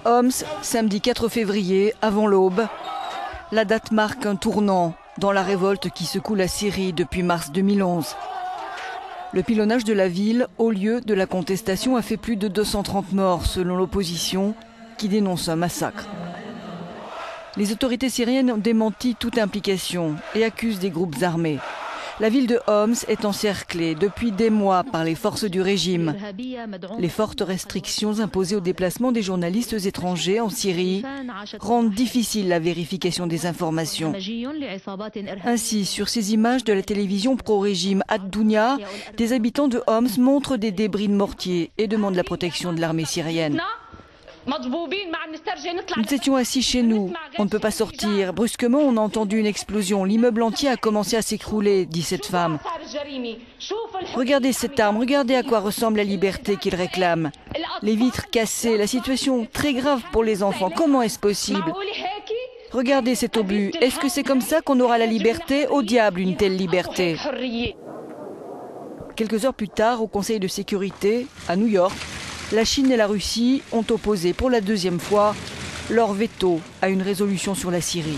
Homs, samedi 4 février, avant l'aube. La date marque un tournant dans la révolte qui secoue la Syrie depuis mars 2011. Le pilonnage de la ville, au lieu de la contestation, a fait plus de 230 morts selon l'opposition qui dénonce un massacre. Les autorités syriennes ont démenti toute implication et accusent des groupes armés. La ville de Homs est encerclée depuis des mois par les forces du régime. Les fortes restrictions imposées au déplacement des journalistes étrangers en Syrie rendent difficile la vérification des informations. Ainsi, sur ces images de la télévision pro-régime Ad-Dunya, des habitants de Homs montrent des débris de mortiers et demandent la protection de l'armée syrienne. Nous étions assis chez nous, on ne peut pas sortir. Brusquement, on a entendu une explosion. L'immeuble entier a commencé à s'écrouler, dit cette femme. Regardez cette arme, regardez à quoi ressemble la liberté qu'il réclame. Les vitres cassées, la situation très grave pour les enfants. Comment est-ce possible? Regardez cet obus. Est-ce que c'est comme ça qu'on aura la liberté? Au diable, une telle liberté. Quelques heures plus tard, au Conseil de sécurité, à New York, la Chine et la Russie ont opposé pour la deuxième fois leur veto à une résolution sur la Syrie.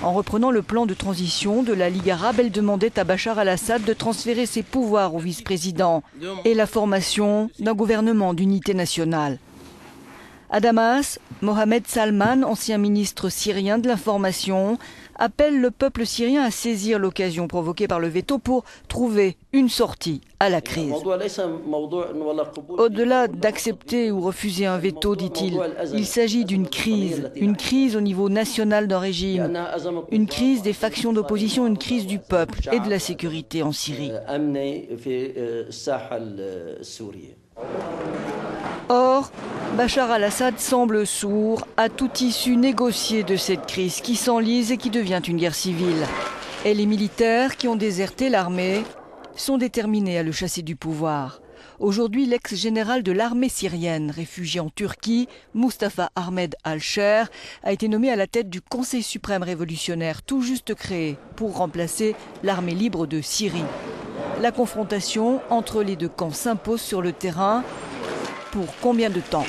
En reprenant le plan de transition de la Ligue arabe, elle demandait à Bachar al-Assad de transférer ses pouvoirs au vice-président et la formation d'un gouvernement d'unité nationale. À Damas, Mohamed Salman, ancien ministre syrien de l'information, appelle le peuple syrien à saisir l'occasion provoquée par le veto pour trouver une sortie à la crise. Au-delà d'accepter ou refuser un veto, dit-il, il s'agit d'une crise au niveau national d'un régime, une crise des factions d'opposition, une crise du peuple et de la sécurité en Syrie. Or, Bachar al-Assad semble sourd à toute issue négociée de cette crise qui s'enlise et qui devient une guerre civile. Et les militaires qui ont déserté l'armée sont déterminés à le chasser du pouvoir. Aujourd'hui, l'ex-général de l'armée syrienne, réfugié en Turquie, Mustafa Ahmed al-Sher, a été nommé à la tête du Conseil suprême révolutionnaire tout juste créé pour remplacer l'armée libre de Syrie. La confrontation entre les deux camps s'impose sur le terrain. Pour combien de temps ?